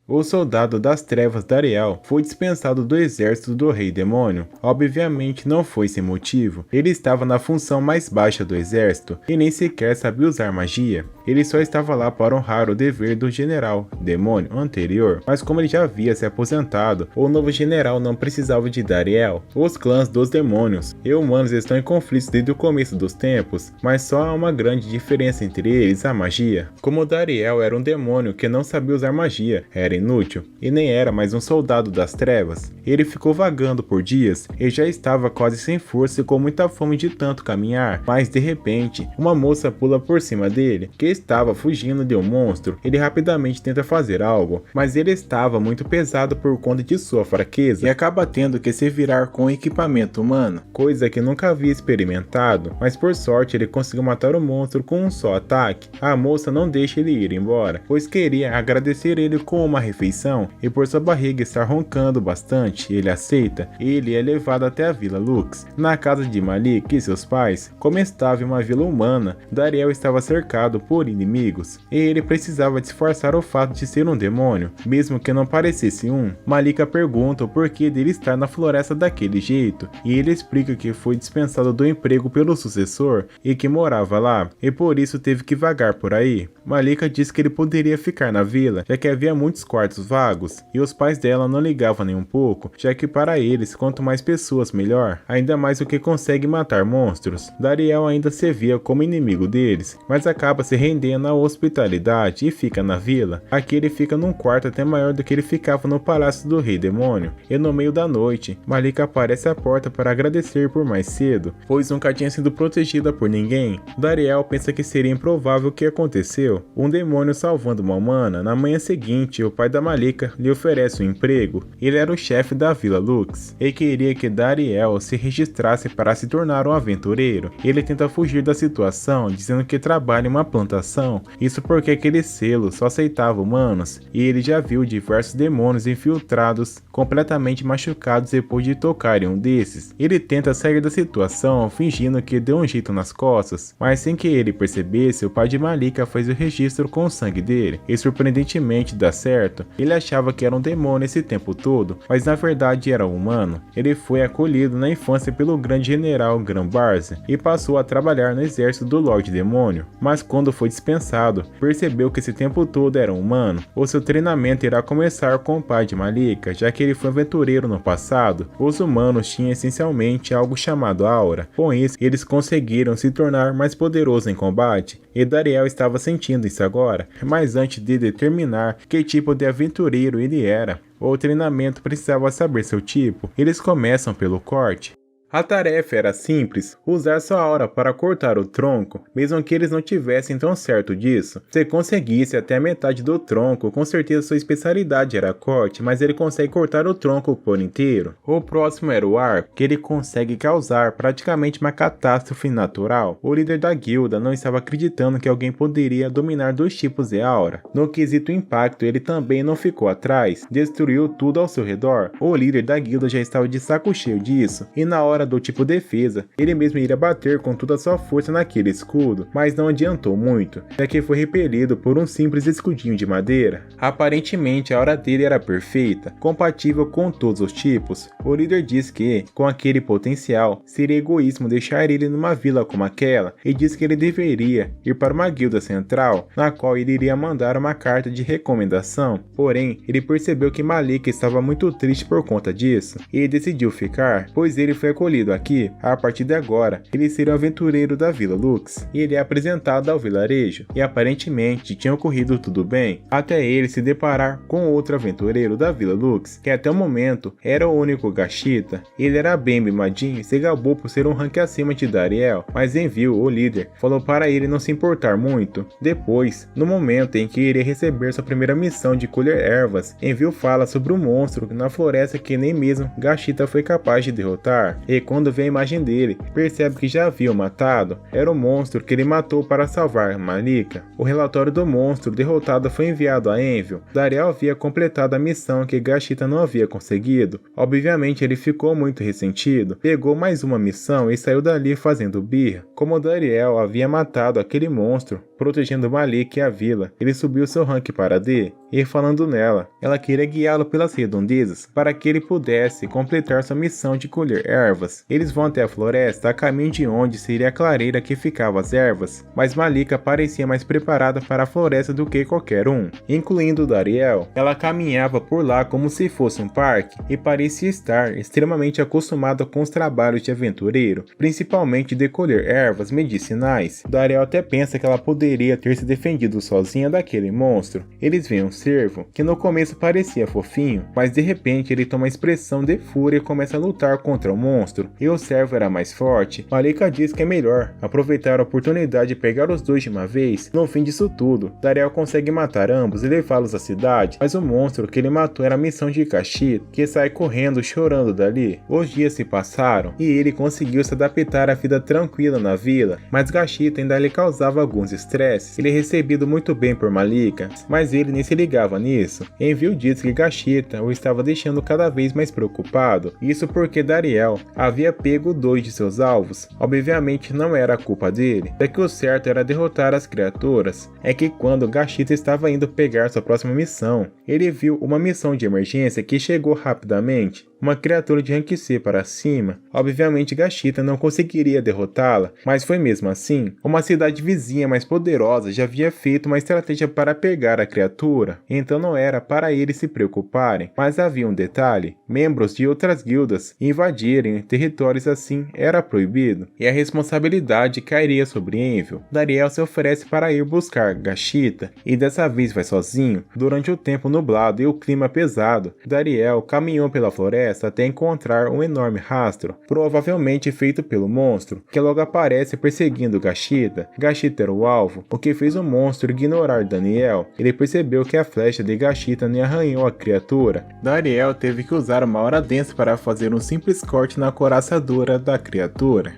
O soldado das trevas Dariel foi dispensado do exército do Rei Demônio. Obviamente não foi sem motivo. Ele estava na função mais baixa do exército e nem sequer sabia usar magia. Ele só estava lá para honrar o dever do general Demônio anterior, mas como ele já havia se aposentado, o novo general não precisava de Dariel. Os clãs dos demônios e humanos estão em conflitos desde o começo dos tempos, mas só há uma grande diferença entre eles, a magia. Como Dariel era um demônio que não sabia usar magia, era inútil, e nem era mais um soldado das trevas. Ele ficou vagando por dias e já estava quase sem força e com muita fome de tanto caminhar, mas de repente, uma moça pula por cima dele, que estava fugindo de um monstro. Ele rapidamente tenta fazer algo, mas ele estava muito pesado por conta de sua fraqueza e acaba tendo que se virar com equipamento humano, coisa que nunca havia experimentado, mas por sorte ele conseguiu matar o monstro com um só ataque. A moça não deixa ele ir embora, pois queria agradecer ele com uma refeição, e por sua barriga estar roncando bastante, ele aceita. Ele é levado até a Vila Lux, na casa de Malik e seus pais. Como estava em uma vila humana, Dariel estava cercado por inimigos, e ele precisava disfarçar o fato de ser um demônio, mesmo que não parecesse um. Malika pergunta o porquê dele estar na floresta daquele jeito, e ele explica que foi dispensado do emprego pelo sucessor e que morava lá, e por isso teve que vagar por aí. Malika diz que ele poderia ficar na vila, já que havia muitos quartos vagos, e os pais dela não ligavam nem um pouco, já que para eles, quanto mais pessoas melhor, ainda mais o que consegue matar monstros. Dariel ainda se via como inimigo deles, mas acaba se rendendo à hospitalidade e fica na vila. Aqui ele fica num quarto até maior do que ele ficava no palácio do Rei Demônio, e no meio da noite, Malika aparece à porta para agradecer por mais cedo, pois nunca tinha sido protegida por ninguém. Dariel pensa que seria improvável o que aconteceu, um demônio salvando uma humana. Na manhã seguinte, o pai da Malika lhe oferece um emprego. Ele era o chefe da Vila Lux e queria que Dariel se registrasse para se tornar um aventureiro. Ele tenta fugir da situação, dizendo que trabalha em uma plantação, isso porque aquele selo só aceitava humanos, e ele já viu diversos demônios infiltrados completamente machucados depois de tocar em um desses. Ele tenta sair da situação fingindo que deu um jeito nas costas, mas sem que ele percebesse, o pai de Malika fez o registro com o sangue dele, e surpreendentemente dá certo. Ele achava que era um demônio esse tempo todo, mas na verdade era um humano. Ele foi acolhido na infância pelo grande general Grambarza e passou a trabalhar no exército do Lorde Demônio, mas quando foi dispensado, percebeu que esse tempo todo era um humano. O seu treinamento irá começar com o pai de Malika, já que ele foi aventureiro no passado. Os humanos tinham essencialmente algo chamado aura, com isso eles conseguiram se tornar mais poderosos em combate, e Dariel estava sentindo isso agora, mas antes de determinar que tipo de aventureiro ele era, o treinamento precisava saber seu tipo. Eles começam pelo corte. A tarefa era simples, usar sua aura para cortar o tronco, mesmo que eles não tivessem tão certo disso. Se conseguisse até a metade do tronco, com certeza sua especialidade era corte, mas ele consegue cortar o tronco por inteiro. O próximo era o arco, que ele consegue causar praticamente uma catástrofe natural. O líder da guilda não estava acreditando que alguém poderia dominar dois tipos de aura. No quesito impacto, ele também não ficou atrás, destruiu tudo ao seu redor. O líder da guilda já estava de saco cheio disso, e na hora do tipo defesa, ele mesmo iria bater com toda a sua força naquele escudo, mas não adiantou muito, já que foi repelido por um simples escudinho de madeira. Aparentemente a aura dele era perfeita, compatível com todos os tipos. O líder diz que, com aquele potencial, seria egoísmo deixar ele numa vila como aquela, e diz que ele deveria ir para uma guilda central, na qual ele iria mandar uma carta de recomendação. Porém, ele percebeu que Malika estava muito triste por conta disso, e decidiu ficar, pois ele foi acolhido aqui. A partir de agora, ele seria o aventureiro da Vila Lux, e ele é apresentado ao vilarejo, e aparentemente tinha ocorrido tudo bem, até ele se deparar com outro aventureiro da Vila Lux, que até o momento era o único Gashita. Ele era bem mimadinho e se gabou por ser um rank acima de Dariel, mas Envil, o líder, falou para ele não se importar muito. Depois, no momento em que iria receber sua primeira missão de colher ervas, Envil fala sobre um monstro na floresta que nem mesmo Gashita foi capaz de derrotar, e quando vê a imagem dele, percebe que já haviam matado. Era o monstro que ele matou para salvar Malika. O relatório do monstro derrotado foi enviado a Envil. Dariel havia completado a missão que Gashita não havia conseguido. Obviamente ele ficou muito ressentido, pegou mais uma missão e saiu dali fazendo birra. Como Dariel havia matado aquele monstro, protegendo Malika e a vila, ele subiu seu rank para D, e falando nela, ela queria guiá-lo pelas redondezas para que ele pudesse completar sua missão de colher ervas. Eles vão até a floresta a caminho de onde seria a clareira que ficavam as ervas, mas Malika parecia mais preparada para a floresta do que qualquer um, incluindo Dariel. Ela caminhava por lá como se fosse um parque e parecia estar extremamente acostumada com os trabalhos de aventureiro, principalmente de colher ervas medicinais. Dariel até pensa que ela poderia ter se defendido sozinha daquele monstro. Eles veem um cervo, que no começo parecia fofinho, mas de repente ele toma a expressão de fúria e começa a lutar contra o monstro, e o cervo era mais forte. Malika diz que é melhor aproveitar a oportunidade de pegar os dois de uma vez. No fim disso tudo, Dariel consegue matar ambos e levá-los à cidade, mas o monstro que ele matou era a missão de Gashita, que sai correndo chorando dali. Os dias se passaram e ele conseguiu se adaptar à vida tranquila na vila, mas Gashita ainda lhe causava alguns estresses. Ele é recebido muito bem por Malika, mas ele nem se ligava nisso. Envio diz que Gashita o estava deixando cada vez mais preocupado, isso porque Dariel havia pego 2 de seus alvos. Obviamente não era a culpa dele, já que o certo era derrotar as criaturas. É que quando Gashita estava indo pegar sua próxima missão, ele viu uma missão de emergência que chegou rapidamente. Uma criatura de rank C para cima. Obviamente Gashita não conseguiria derrotá-la, mas foi mesmo assim. Uma cidade vizinha mais poderosa já havia feito uma estratégia para pegar a criatura, então não era para eles se preocuparem. Mas havia um detalhe: membros de outras guildas invadirem territórios assim era proibido, e a responsabilidade cairia sobre Envil. Dariel se oferece para ir buscar Gashita, e dessa vez vai sozinho. Durante o tempo nublado e o clima pesado, Dariel caminhou pela floresta até encontrar um enorme rastro, provavelmente feito pelo monstro, que logo aparece perseguindo Gashita. Gashita era o alvo, o que fez o monstro ignorar Daniel. Ele percebeu que a flecha de Gashita nem arranhou a criatura. Dariel teve que usar uma hora densa para fazer um simples corte na couraçadura da criatura,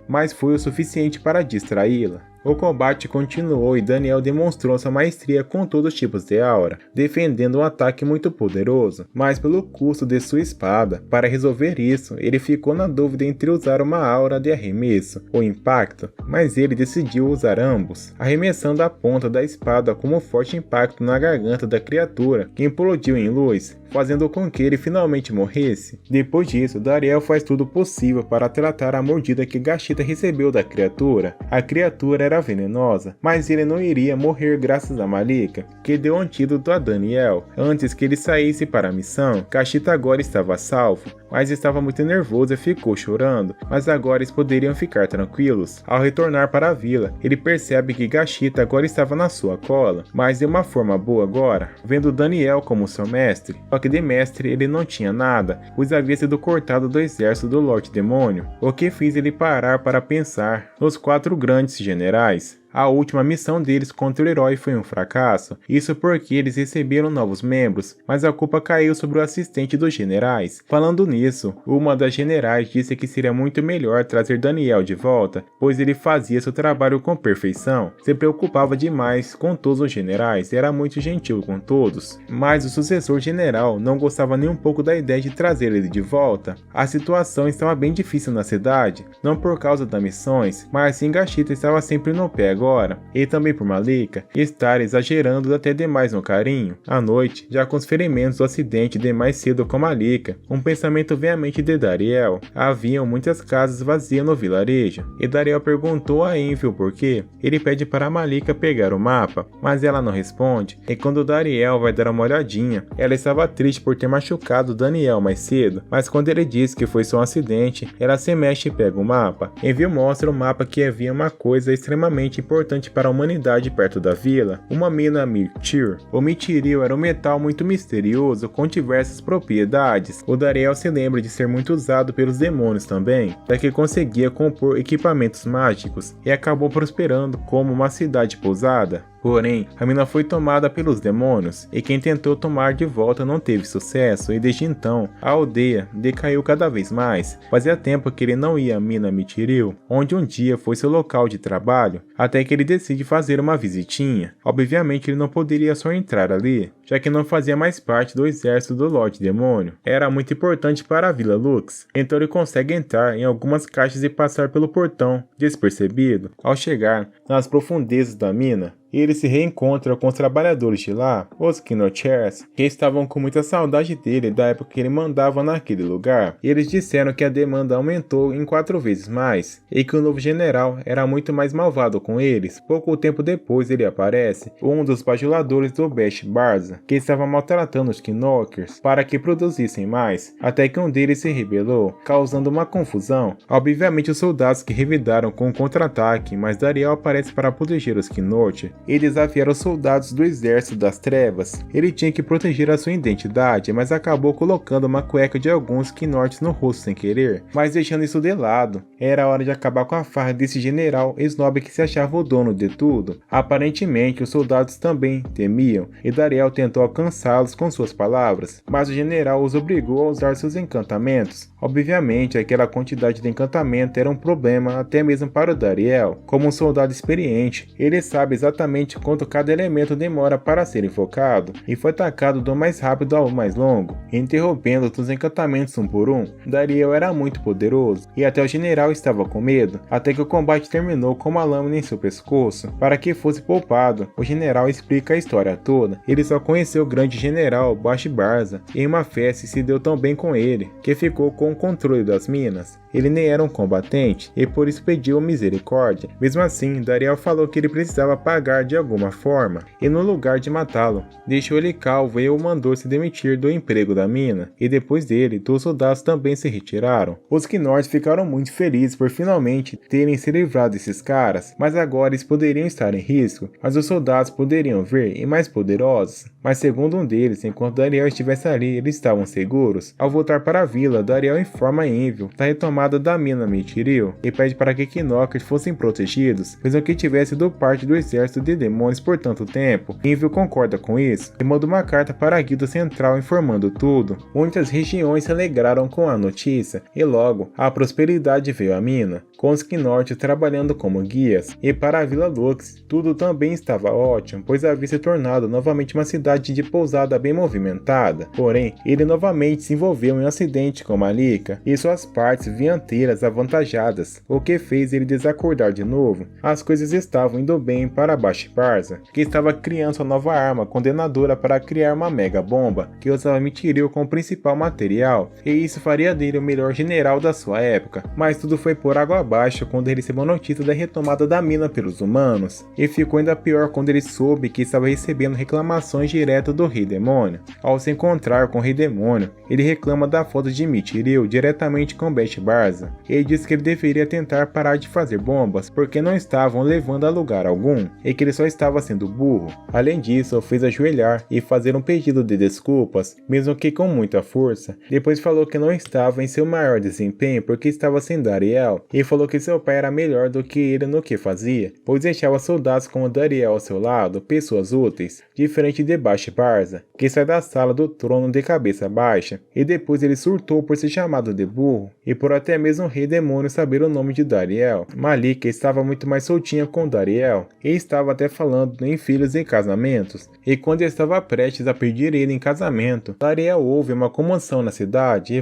mas foi o suficiente para distraí-la. O combate continuou e Daniel demonstrou sua maestria com todos os tipos de aura, defendendo um ataque muito poderoso, mas pelo custo de sua espada. Para resolver isso, ele ficou na dúvida entre usar uma aura de arremesso ou impacto, mas ele decidiu usar ambos, arremessando a ponta da espada com um forte impacto na garganta da criatura, que implodiu em luz, fazendo com que ele finalmente morresse. Depois disso, Dariel faz tudo possível para tratar a mordida que Gashita recebeu da criatura. A criatura era venenosa, mas ele não iria morrer graças a Malika, que deu antídoto a Daniel antes que ele saísse para a missão. Gashita agora estava salvo, mas estava muito nervoso e ficou chorando, mas agora eles poderiam ficar tranquilos. Ao retornar para a vila, ele percebe que Gashita agora estava na sua cola, mas de uma forma boa agora, vendo Daniel como seu mestre. Só que de mestre ele não tinha nada, pois havia sido cortado do exército do Lorde Demônio, o que fez ele parar para pensar nos 4 grandes generais. A última missão deles contra o herói foi um fracasso, isso porque eles receberam novos membros, mas a culpa caiu sobre o assistente dos generais. Falando nisso, uma das generais disse que seria muito melhor trazer Daniel de volta, pois ele fazia seu trabalho com perfeição, se preocupava demais com todos os generais e era muito gentil com todos. Mas o sucessor general não gostava nem um pouco da ideia de trazer ele de volta. A situação estava bem difícil na cidade, não por causa das missões, mas sim Gashita estava sempre no pé agora, e também por Malika estar exagerando até demais no carinho. À noite, já com os ferimentos do acidente de mais cedo com Malika, um pensamento veemente de Dariel. Haviam muitas casas vazias no vilarejo, e Dariel perguntou a Envil por quê. Ele pede para Malika pegar o mapa, mas ela não responde, e quando Dariel vai dar uma olhadinha, ela estava triste por ter machucado Daniel mais cedo, mas quando ele diz que foi só um acidente, ela se mexe e pega o mapa. Envil mostra o mapa que havia uma coisa extremamente importante para a humanidade perto da vila, uma mina Mirtir. O Mitiril era um metal muito misterioso com diversas propriedades. O Dariel se lembra de ser muito usado pelos demônios também, já que conseguia compor equipamentos mágicos e acabou prosperando como uma cidade pousada. Porém, a mina foi tomada pelos demônios, e quem tentou tomar de volta não teve sucesso, e desde então, a aldeia decaiu cada vez mais. Fazia tempo que ele não ia à mina Mitiril, onde um dia foi seu local de trabalho, até que ele decide fazer uma visitinha. Obviamente ele não poderia só entrar ali, já que não fazia mais parte do exército do Lorde Demônio. Era muito importante para a Vila Lux, então ele consegue entrar em algumas caixas e passar pelo portão despercebido. Ao chegar nas profundezas da mina, ele se reencontra com os trabalhadores de lá, os Kinochers, que estavam com muita saudade dele da época que ele mandava naquele lugar. Eles disseram que a demanda aumentou em 4 vezes mais, e que o novo general era muito mais malvado com eles. Pouco tempo depois ele aparece, um dos bajuladores do Bash Barza, que estava maltratando os Kinokers para que produzissem mais, até que um deles se rebelou, causando uma confusão. Obviamente os soldados que revidaram com um contra-ataque, mas Dariel aparece para proteger os Kinocher e desafiar os soldados do Exército das Trevas. Ele tinha que proteger a sua identidade, mas acabou colocando uma cueca de alguns Kinortes no rosto sem querer, mas deixando isso de lado. Era hora de acabar com a farra desse general snob que se achava o dono de tudo. Aparentemente, os soldados também temiam, e Dariel tentou alcançá-los com suas palavras, mas o general os obrigou a usar seus encantamentos. Obviamente, aquela quantidade de encantamento era um problema até mesmo para o Dariel. Como um soldado experiente, ele sabe exatamente quanto cada elemento demora para ser invocado, e foi atacado do mais rápido ao mais longo, interrompendo os encantamentos um por um. Dariel era muito poderoso, e até o general estava com medo, até que o combate terminou com uma lâmina em seu pescoço. Para que fosse poupado, o general explica a história toda. Ele só conheceu o grande general Bash Barza em uma festa e se deu tão bem com ele, que ficou com o controle das minas. Ele nem era um combatente, e por isso pediu misericórdia. Mesmo assim, Dariel falou que ele precisava pagar de alguma forma, e no lugar de matá-lo, deixou ele calvo e o mandou se demitir do emprego da mina, e depois dele, todos os soldados também se retiraram. Os Knorts ficaram muito felizes por finalmente terem se livrado desses caras, mas agora eles poderiam estar em risco, mas os soldados poderiam vir e mais poderosos. Mas segundo um deles, enquanto Dariel estivesse ali, eles estavam seguros. Ao voltar para a vila, Dariel informa Envil da retomada da mina Mithril e pede para que Kinokers fossem protegidos, mesmo que tivesse do parte do exército de demônios por tanto tempo. Envil concorda com isso e manda uma carta para a guilda central informando tudo. Muitas regiões se alegraram com a notícia e logo a prosperidade veio à mina, com os Knorts trabalhando como guias, e para a Vila Lux tudo também estava ótimo, pois havia se tornado novamente uma cidade de pousada bem movimentada. Porém, ele novamente se envolveu em um acidente com Malika e suas partes dianteiras avantajadas, o que fez ele desacordar de novo. As coisas estavam indo bem para Bash Barza, que estava criando sua nova arma condenadora para criar uma mega bomba, que usava Mithril como principal material, e isso faria dele o melhor general da sua época. Mas tudo foi por água abaixo quando ele recebeu notícia da retomada da mina pelos humanos, e ficou ainda pior quando ele soube que estava recebendo reclamações direto do Rei Demônio. Ao se encontrar com o Rei Demônio, ele reclama da falta de Mithril diretamente com Bash Barza. Ele diz que ele deveria tentar parar de fazer bombas, porque não estavam levando a lugar algum, e que ele só estava sendo burro. Além disso, fez ajoelhar e fazer um pedido de desculpas, mesmo que com muita força. Depois falou que não estava em seu maior desempenho porque estava sem Dariel, e falou que seu pai era melhor do que ele no que fazia, pois deixava soldados como Dariel ao seu lado, pessoas úteis, diferente de Bash Barza, que sai da sala do trono de cabeça baixa. E depois ele surtou por ser chamado de burro, e por até mesmo o Rei Demônio saber o nome de Dariel. Malika estava muito mais soltinha com Dariel, e estava até falando em filhos e casamentos, e quando estava prestes a pedir ele em casamento, Dariel ouve uma comoção na cidade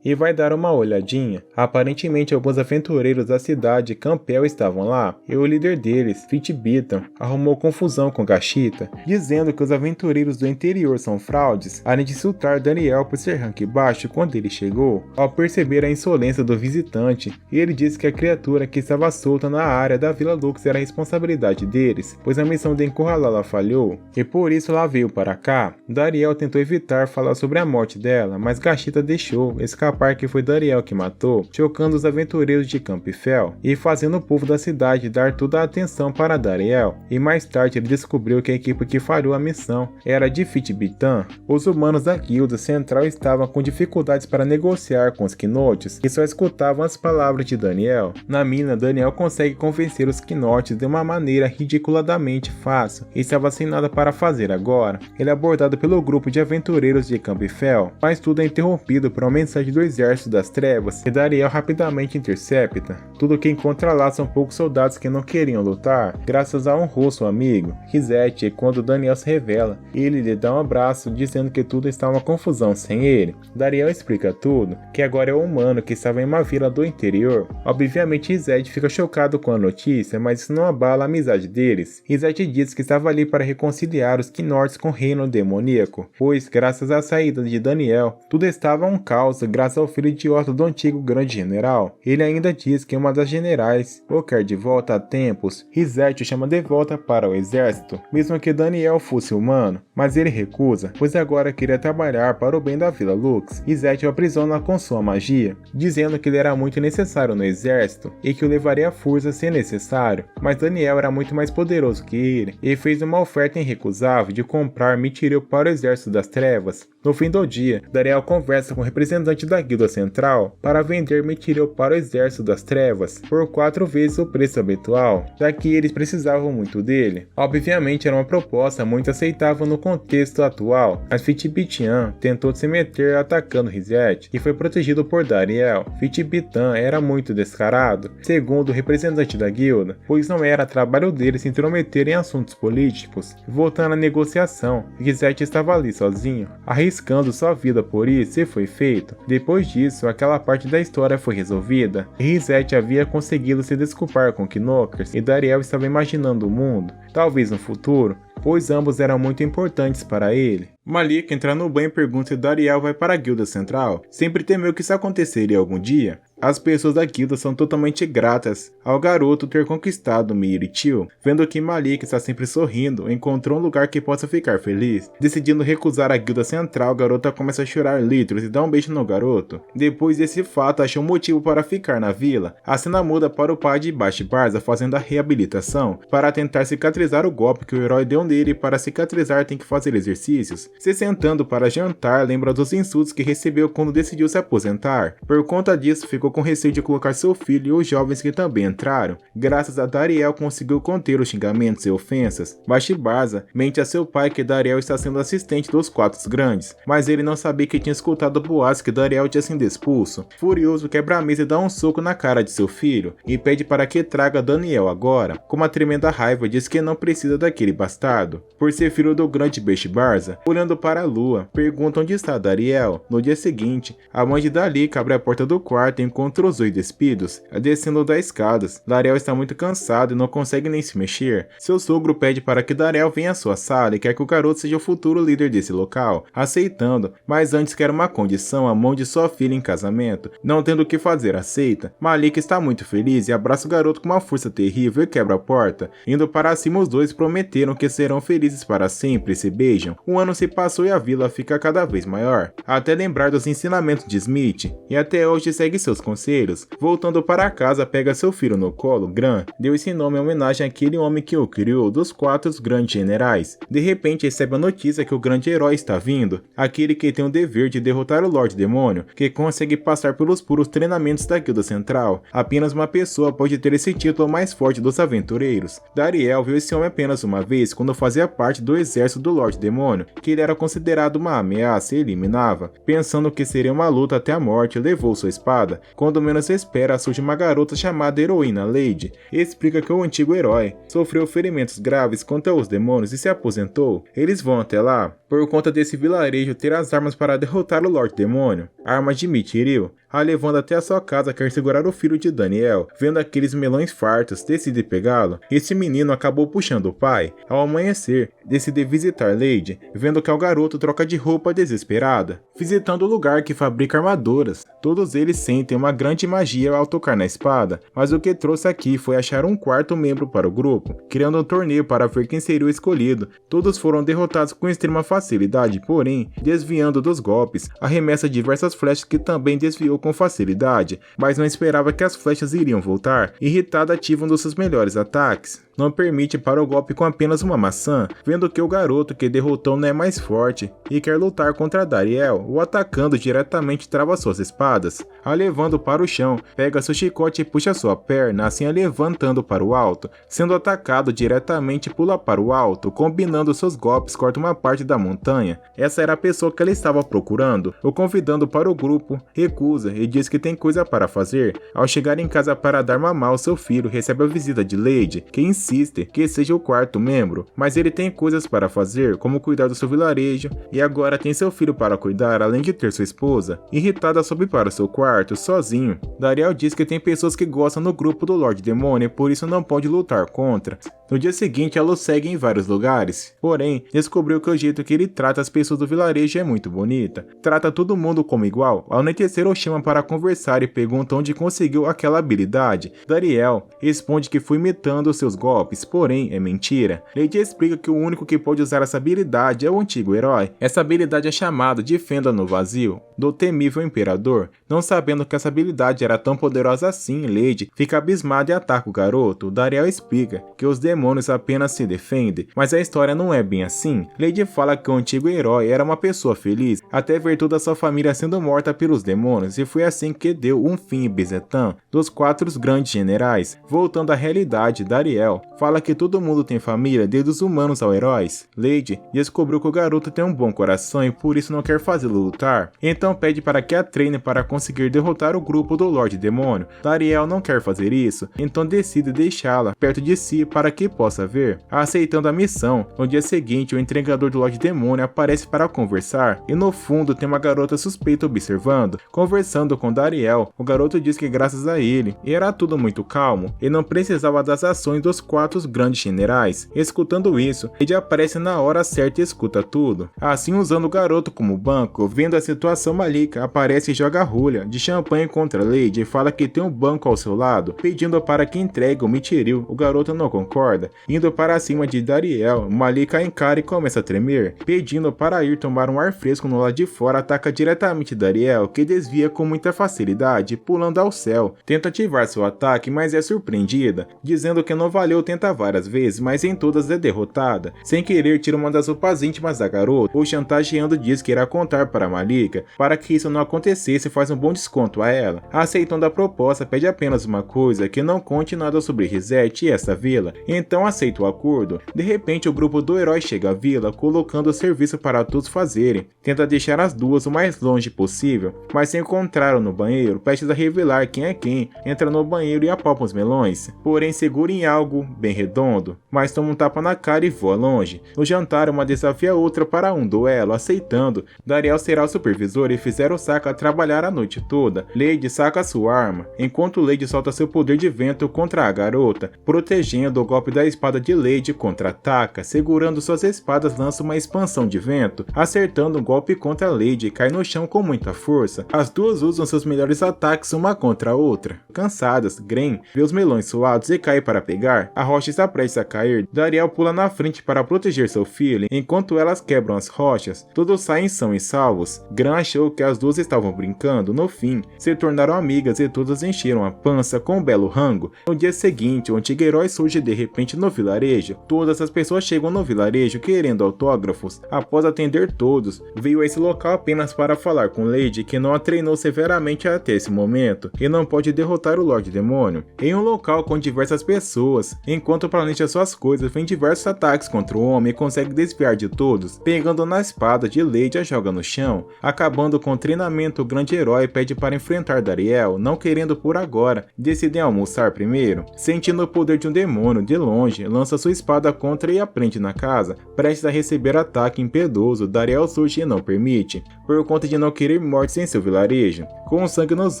e vai dar uma olhadinha. Aparentemente alguns aventureiros da cidade Campbell estavam lá, e o líder deles, Fitbiton, arrumou confusão com Gashita, dizendo que os aventureiros do interior são fraudes, além de insultar Daniel por ser rank baixo quando ele chegou. Ao perceber a insolência do visitante, ele disse que a criatura que estava solta na área da Vila Lux era a responsabilidade deles, pois a missão de encurralá-la falhou, e por isso ela veio para cá. Dariel tentou evitar falar sobre a morte dela, mas Gashita deixou escapar que foi Dariel que matou, chocando os aventureiros de Campfell e fazendo o povo da cidade dar toda a atenção para Dariel. E mais tarde ele descobriu que a equipe que falhou a missão era de Fitbitan. Os humanos da guilda central estavam com dificuldades para negociar com os Knorts, que só escutavam as palavras de Daniel. Na mina, Daniel consegue convencer os Knorts de uma maneira ridiculamente fácil, e estava sem nada para fazer agora. Ele é abordado pelo grupo de aventureiros de Campfell, mas tudo é interrompido por uma mensagem do Exército das Trevas, e Dariel rapidamente intercepta. Tudo que encontra lá são poucos soldados que não queriam lutar, graças a um rosto amigo, Kizet, quando Daniel se revela Ele lhe dá um abraço, dizendo que tudo está uma confusão sem ele. Dariel explica tudo, que agora é um humano que estava em uma vila do interior. Obviamente Izete fica chocado com a notícia, mas isso não abala a amizade deles. Izete diz que estava ali para reconciliar os Knorts com o reino demoníaco, pois, graças à saída de Daniel, tudo estava um caos graças ao filho idiota do antigo grande general. Ele ainda diz que uma das generais o quer de volta a tempos. Izete o chama de volta para o exército, mesmo que Daniel fosse humano, mas ele recusa, pois agora queria trabalhar para o bem da Vila Lux. Izete o aprisiona com sua magia, dizendo que ele era muito necessário no exército e que o levaria à força se necessário, mas Daniel era muito mais poderoso que ele e fez uma oferta irrecusável de comprar Mithril para o exército das trevas. No fim do dia, Daniel conversa com o representante da guilda central para vender Mithril para o exército das trevas por 4 vezes o preço habitual, já que eles precisavam muito dele. Obviamente era uma proposta muito aceitável no contexto atual, mas Fitbitian tentou se meter atacando Izete e foi protegido por Dariel. Fitbitan era muito descarado, segundo o representante da guilda, pois não era trabalho dele se intrometer em assuntos políticos. Voltando à negociação, Izete estava ali sozinho, arriscando sua vida por isso e foi feito. Depois disso, aquela parte da história foi resolvida. Izete havia conseguido se desculpar com Knockers e Dariel estava imaginando o mundo, talvez no futuro, pois ambos eram muito importantes para ele. Malik entra no banho e pergunta se Dariel vai para a guilda central. Sempre temeu que isso aconteceria algum dia. As pessoas da guilda são totalmente gratas ao garoto ter conquistado Miritil. Vendo que Malik está sempre sorrindo, encontrou um lugar que possa ficar feliz. Decidindo recusar a guilda central, a garota começa a chorar litros e dá um beijo no garoto. Depois desse fato, achou um motivo para ficar na vila. A cena muda para o pai de Bash Barza fazendo a reabilitação para tentar cicatrizar o golpe que o herói deu nele. Para cicatrizar tem que fazer exercícios. Se sentando para jantar, lembra dos insultos que recebeu quando decidiu se aposentar. Por conta disso, ficou com receio de colocar seu filho e os jovens que também entraram. Graças a Dariel, conseguiu conter os xingamentos e ofensas. Bash Barza mente a seu pai que Dariel está sendo assistente dos 4 grandes, mas ele não sabia que tinha escutado boatos que Dariel tinha sido expulso. Furioso, quebra a mesa e dá um soco na cara de seu filho e pede para que traga Daniel agora. Com uma tremenda raiva, diz que não precisa daquele bastardo, por ser filho do grande Bash Barza. Olhando para a lua, pergunta onde está Dariel. No dia seguinte, a mãe de Dalik abre a porta do quarto e encontra os 2 despidos, descendo das escadas. Dariel está muito cansado e não consegue nem se mexer. Seu sogro pede para que Dariel venha à sua sala e quer que o garoto seja o futuro líder desse local, aceitando, mas antes quer uma condição, a mão de sua filha em casamento. Não tendo o que fazer, aceita. Malik está muito feliz e abraça o garoto com uma força terrível e quebra a porta. Indo para cima, os 2 prometeram que serão felizes para sempre e se beijam. Um ano se passou e a vila fica cada vez maior, até lembrar dos ensinamentos de Smith, e até hoje segue seus conselhos. Voltando para casa, pega seu filho no colo. Gran deu esse nome em homenagem àquele homem que o criou, dos 4 grandes generais. De repente recebe a notícia que o grande herói está vindo, aquele que tem o dever de derrotar o Lorde Demônio, que consegue passar pelos puros treinamentos da guilda central. Apenas uma pessoa pode ter esse título mais forte dos aventureiros. Dariel viu esse homem apenas uma vez quando fazia parte do exército do Lorde Demônio, que ele era considerado uma ameaça e eliminava. Pensando que seria uma luta até a morte, levou sua espada. Quando menos espera, surge uma garota chamada Heroína Lady e explica que o antigo herói sofreu ferimentos graves contra os demônios e se aposentou. Eles vão até lá por conta desse vilarejo ter as armas para derrotar o Lorde Demônio, armas de Mithril. A levando até a sua casa, quer segurar o filho de Daniel. Vendo aqueles melões fartos, decide pegá-lo. Esse menino acabou puxando o pai. Ao amanhecer, decide visitar Lady, vendo que o garoto troca de roupa desesperada, visitando o lugar que fabrica armaduras. Todos eles sentem uma grande magia ao tocar na espada, mas o que trouxe aqui foi achar um 4º membro para o grupo, criando um torneio para ver quem seria o escolhido. Todos foram derrotados com extrema facilidade, porém, desviando dos golpes, arremessa diversas flechas que também desviou com facilidade, mas não esperava que as flechas iriam voltar. Irritada, ativa um dos seus melhores ataques. Não permite para o golpe com apenas uma maçã, vendo que o garoto que derrotou não é mais forte e quer lutar contra Dariel, o atacando diretamente trava suas espadas. A levando para o chão, pega seu chicote e puxa sua perna, assim a levantando para o alto. Sendo atacado diretamente, pula para o alto, combinando seus golpes, corta uma parte da montanha. Essa era a pessoa que ele estava procurando. O convidando para o grupo, recusa e diz que tem coisa para fazer. Ao chegar em casa para dar mamar ao seu filho, recebe a visita de Lady, que insiste insiste que seja o quarto membro, mas ele tem coisas para fazer, como cuidar do seu vilarejo, e agora tem seu filho para cuidar, além de ter sua esposa. Irritada, sobe para seu quarto, sozinho. Dariel diz que tem pessoas que gostam no grupo do Lorde Demônio e por isso não pode lutar contra. No dia seguinte, ela o segue em vários lugares, porém, descobriu que o jeito que ele trata as pessoas do vilarejo é muito bonita. Trata todo mundo como igual. Ao anoitecer, o chama para conversar e pergunta onde conseguiu aquela habilidade. Dariel responde que foi imitando seus golpes, porém é mentira. Lady explica que o único que pode usar essa habilidade é o antigo herói. Essa habilidade é chamada de Fenda no Vazio, do temível imperador. Não sabendo que essa habilidade era tão poderosa assim, Lady fica abismada e ataca o garoto. Dariel explica que os demônios apenas se defendem, mas a história não é bem assim. Lady fala que o antigo herói era uma pessoa feliz, até ver toda a sua família sendo morta pelos demônios, e foi assim que deu um fim em Bezetan, dos 4 grandes generais. Voltando à realidade, Dariel fala que todo mundo tem família, desde os humanos aos heróis. Lady descobriu que o garoto tem um bom coração e por isso não quer fazê-lo lutar, então pede para que a treine para conseguir derrotar o grupo do Lorde Demônio. Dariel não quer fazer isso, então decide deixá-la perto de si para que possa ver. Aceitando a missão, no dia seguinte o entregador do Lorde Demônio aparece para conversar e no fundo tem uma garota suspeita observando. Conversando com Dariel, o garoto diz que graças a ele era tudo muito calmo e não precisava das ações dos 4 grandes generais. Escutando isso, ele aparece na hora certa e escuta tudo. Assim, usando o garoto como banco, vendo a situação, Malika aparece e joga rolha de champanhe contra Lady e fala que tem um banco ao seu lado, pedindo para que entregue o Mithril. O garoto não concorda. Indo para cima de Dariel, Malika encara e começa a tremer, pedindo para ir tomar um ar fresco no lado de fora. Ataca diretamente Dariel, que desvia com muita facilidade, pulando ao céu. Tenta ativar seu ataque, mas é surpreendida, dizendo que não valeu tentar várias vezes, mas em todas é derrotada. Sem querer, tira uma das roupas íntimas da garota, ou chantageando diz que irá contar para Malika. Para que isso não acontecesse, faz um bom desconto a ela. Aceitando a proposta, pede apenas uma coisa, que não conte nada sobre Reset e essa vila. Então aceita o acordo. De repente, o grupo do herói chega à vila, colocando o serviço para todos fazerem. Tenta deixar as duas o mais longe possível, mas se encontraram no banheiro, prestes a revelar quem é quem, entra no banheiro e apalpa os melões. Porém, segura em algo bem redondo, mas toma um tapa na cara e voa longe. No jantar, uma desafia a outra para um duelo, aceitando. Dariel será o supervisor e fizeram Saka trabalhar a noite toda. Lady saca sua arma, enquanto Lady solta seu poder de vento contra a garota, protegendo o golpe da espada de Lady. Contra-ataca, segurando suas espadas, lança uma expansão de vento, acertando um golpe contra Lady e cai no chão com muita força. As duas usam seus melhores ataques uma contra a outra. Cansadas, Gren vê os melões suados e cai para pegar. A rocha está prestes a cair. Dariel pula na frente para proteger seu filho, enquanto elas quebram as rochas. Todos saem são e salvos. Gran achou que as duas estavam brincando. No fim, se tornaram amigas e todas encheram a pança com um belo rango. No dia seguinte, o antigo herói surge de repente no vilarejo. Todas as pessoas chegam no vilarejo querendo autógrafos. Após atender todos, veio a esse local apenas para falar com Lady, que não a treinou severamente até esse momento e não pode derrotar o Lorde Demônio. Em um local com diversas pessoas, enquanto planeja suas coisas, vem diversos ataques contra o homem e consegue desviar de todos. Pegando na espada de Lady, a joga no chão. Acabando com o treinamento, o grande herói pede para enfrentar Dariel, não querendo por agora, decidem almoçar primeiro. Sentindo o poder de um demônio de longe, lança sua espada contra e a prende na casa. Prestes a receber ataque impiedoso, Dariel surge e não permite, por conta de não querer mortes em seu vilarejo. Com sangue nos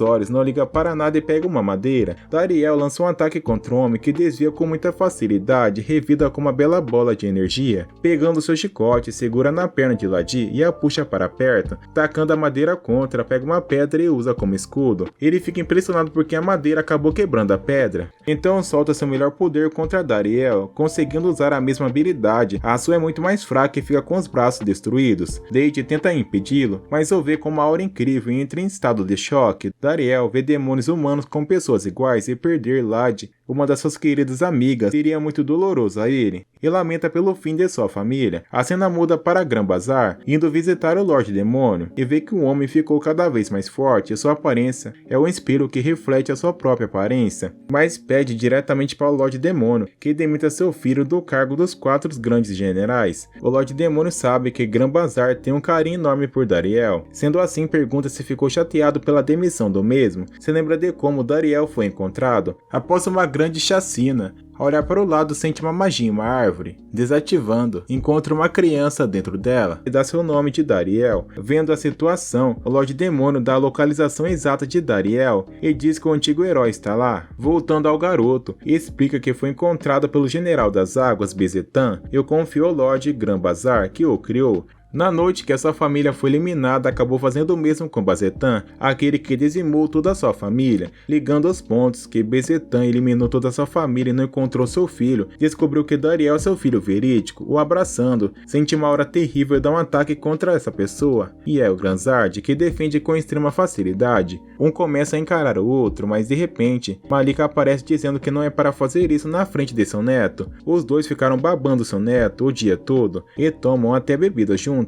olhos, não liga para nada e pega uma madeira. Dariel lança um ataque contra o homem que desvia com muita facilidade, revida com uma bela bola de energia. Pegando seu chicote, segura na perna de Lady e a puxa para perto. Tacando a madeira contra, pega uma pedra e usa como escudo. Ele fica impressionado porque a madeira acabou quebrando a pedra. Então solta seu melhor poder contra Dariel, conseguindo usar a mesma habilidade. A sua é muito mais fraca e fica com os braços destruídos. Lady tenta impedi-lo, mas o vê com uma aura incrível e entra em estado de choque. Dariel vê demônios humanos com pessoas iguais e perder Lady, uma das suas queridas amigas, seria muito doloroso a ele, e lamenta pelo fim de sua família. A cena muda para Gran Bazar, indo visitar o Lorde Demônio, e vê que o homem ficou cada vez mais forte e sua aparência é um espelho que reflete a sua própria aparência, mas pede diretamente para o Lorde Demônio que demita seu filho do cargo dos 4 grandes generais. O Lorde Demônio sabe que Gran Bazar tem um carinho enorme por Dariel, sendo assim pergunta se ficou chateado pela demissão do mesmo. Se lembra de como Dariel foi encontrado. Após uma grande chacina. Ao olhar para o lado, sente uma magia em uma árvore. Desativando, encontra uma criança dentro dela e dá seu nome de Dariel. Vendo a situação, o Lorde Demônio dá a localização exata de Dariel e diz que o antigo herói está lá. Voltando ao garoto, explica que foi encontrado pelo General das Águas, Bezetan, e o confiou ao Lorde Granbazar, que o criou. Na noite que essa família foi eliminada, acabou fazendo o mesmo com Bezetan, aquele que dizimou toda a sua família, ligando os pontos que Bezetan eliminou toda a sua família e não encontrou seu filho. Descobriu que Dariel é seu filho verídico, o abraçando, sente uma aura terrível e dá um ataque contra essa pessoa. E é o Granzard que defende com extrema facilidade. Um começa a encarar o outro, mas de repente, Malika aparece dizendo que não é para fazer isso na frente de seu neto. Os dois ficaram babando seu neto o dia todo e tomam até bebida juntos.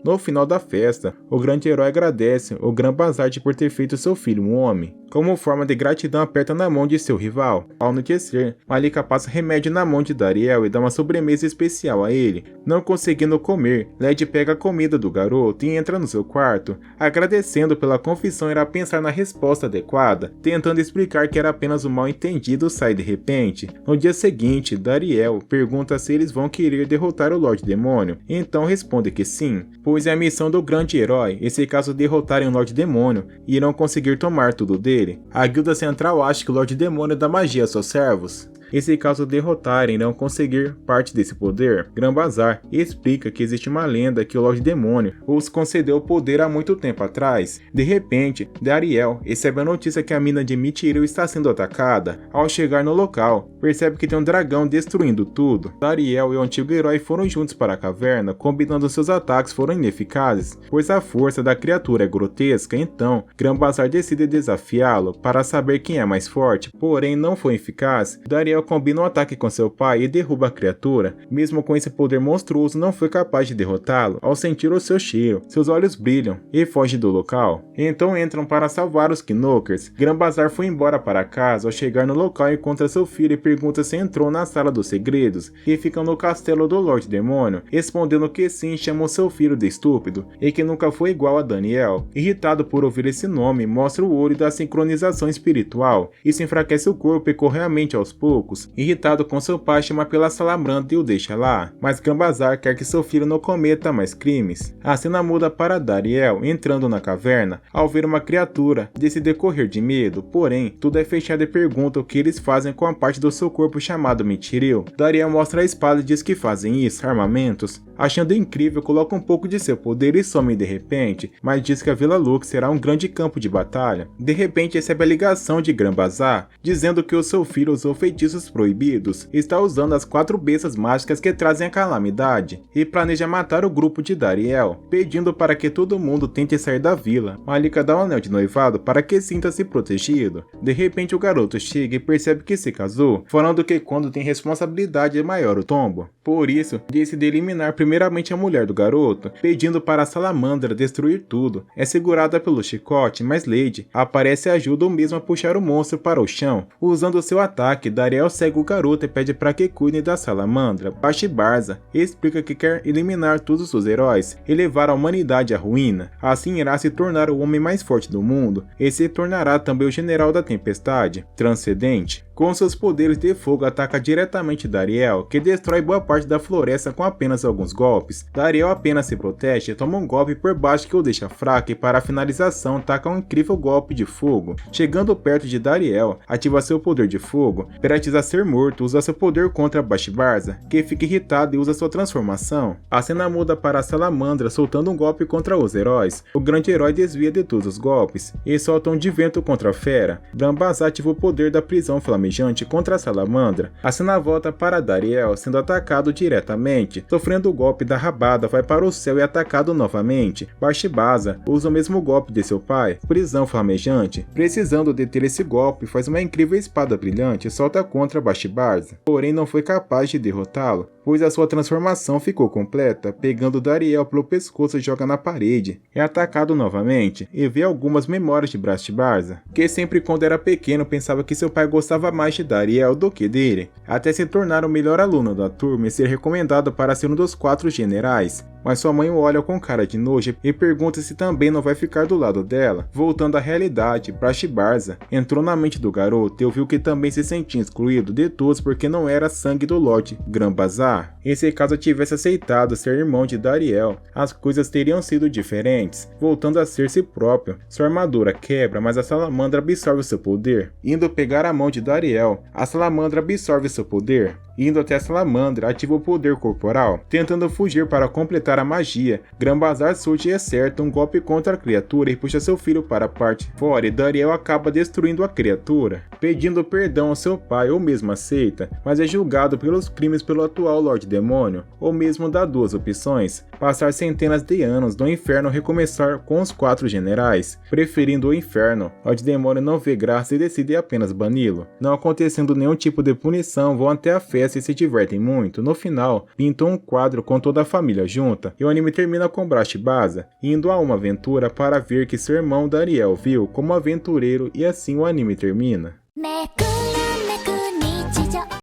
No final da festa, o grande herói agradece o Granbazard por ter feito seu filho um homem. Como forma de gratidão, aperta na mão de seu rival. Ao anoitecer, Malika passa remédio na mão de Dariel e dá uma sobremesa especial a ele. Não conseguindo comer, Led pega a comida do garoto e entra no seu quarto. Agradecendo pela confissão, irá pensar na resposta adequada, tentando explicar que era apenas um mal-entendido, sai de repente. No dia seguinte, Dariel pergunta se eles vão querer derrotar o Lorde Demônio. Então responde que sim, pois é a missão do grande herói, e se caso derrotarem o Lorde Demônio, irão conseguir tomar tudo dele. A Guilda Central acha que o Lorde Demônio dá magia a seus servos. E se caso derrotarem, irão conseguir parte desse poder. Granbazar explica que existe uma lenda que o Lorde Demônio os concedeu poder há muito tempo atrás. De repente, Dariel recebe a notícia que a mina de Mithril está sendo atacada. Ao chegar no local, percebe que tem um dragão destruindo tudo. Dariel e o antigo herói foram juntos para a caverna, combinando seus ataques foram ineficazes, pois a força da criatura é grotesca. Então, Granbazar decide desafiá-lo para saber quem é mais forte, porém não foi eficaz. Dariel combina um ataque com seu pai e derruba a criatura. Mesmo com esse poder monstruoso, não foi capaz de derrotá-lo. Ao sentir o seu cheiro, seus olhos brilham e foge do local. Então entram para salvar os Knokers. Granbazar foi embora para casa. Ao chegar no local, encontra seu filho e pergunta se entrou na sala dos segredos, que ficam no castelo do Lorde Demônio. Respondendo que sim, chamou seu filho de estúpido e que nunca foi igual a Daniel. Irritado por ouvir esse nome, mostra o olho da sincronização espiritual. Isso enfraquece o corpo e corre a mente aos poucos. Irritado com seu pai, chama pela Salamandra e o deixa lá, mas Granbazar quer que seu filho não cometa mais crimes. A cena muda para Dariel entrando na caverna. Ao ver uma criatura, decide correr de medo, porém, tudo é fechado e pergunta o que eles fazem com a parte do seu corpo chamado Mithril. Dariel mostra a espada e diz que fazem isso, armamentos. Achando incrível, coloca um pouco de seu poder e some de repente, mas diz que a Vila Lux será um grande campo de batalha. De repente recebe a ligação de Granbazar, dizendo que o seu filho usou feitiços proibidos, está usando as 4 bestas mágicas que trazem a calamidade, e planeja matar o grupo de Dariel, pedindo para que todo mundo tente sair da vila. Malika dá um anel de noivado para que sinta-se protegido. De repente o garoto chega e percebe que se casou, falando que quando tem responsabilidade é maior o tombo. Por isso, decide eliminar primeiramente a mulher do garoto, pedindo para a Salamandra destruir tudo. É segurada pelo chicote, mas Lady aparece e ajuda o mesmo a puxar o monstro para o chão. Usando seu ataque, Dariel segue o garoto e pede para que cuide da Salamandra. Bashibarza explica que quer eliminar todos os heróis e levar a humanidade à ruína. Assim irá se tornar o homem mais forte do mundo e se tornará também o general da tempestade. Transcendente, com seus poderes de fogo, ataca diretamente Dariel, que destrói boa parte da floresta com apenas alguns golpes. Dariel apenas se protege e toma um golpe por baixo que o deixa fraco e para a finalização taca um incrível golpe de fogo. Chegando perto de Dariel, ativa seu poder de fogo, prestes a ser morto, usa seu poder contra Bashibarza, que fica irritado e usa sua transformação. A cena muda para a Salamandra soltando um golpe contra os heróis. O grande herói desvia de todos os golpes e solta um de vento contra a fera. Granbazar ativa o poder da prisão flamejante contra a Salamandra. A cena volta para Dariel sendo atacado diretamente, sofrendo o golpe da rabada, vai para o céu e é atacado novamente. Bashibarza usa o mesmo golpe de seu pai, prisão flamejante. Precisando deter esse golpe, faz uma incrível espada brilhante e solta contra Bashibarza, porém não foi capaz de derrotá-lo. pois a sua transformação ficou completa, pegando Dariel pelo pescoço e joga na parede. É atacado novamente e vê algumas memórias de Brast Barza, que sempre quando era pequeno pensava que seu pai gostava mais de Dariel do que dele, até se tornar o melhor aluno da turma e ser recomendado para ser um dos 4 generais. Mas sua mãe o olha com cara de nojo e pergunta se também não vai ficar do lado dela. Voltando à realidade, Brast Barza entrou na mente do garoto e ouviu que também se sentia excluído de todos porque não era sangue do Lorde Granbazar. E se caso tivesse aceitado ser irmão de Dariel, as coisas teriam sido diferentes, voltando a ser si próprio. Sua armadura quebra, mas a salamandra absorve seu poder. Indo pegar a mão de Dariel, a salamandra absorve seu poder. Indo até a salamandra, ativa o poder corporal, tentando fugir para completar a magia. Granbazar surge e acerta um golpe contra a criatura e puxa seu filho para a parte fora, e Dariel acaba destruindo a criatura, pedindo perdão ao seu pai, ou mesmo aceita, mas é julgado pelos crimes pelo atual Lorde Demônio, ou mesmo dá 2 opções: passar centenas de anos no inferno ou recomeçar com os 4 generais. Preferindo o inferno, Lorde Demônio não vê graça e decide apenas bani-lo. Não acontecendo nenhum tipo de punição, vão até a festa e se divertem muito. No final, pintam um quadro com toda a família junta, e o anime termina com Brast Barza indo a uma aventura para ver que seu irmão Dariel viu como aventureiro, e assim o anime termina.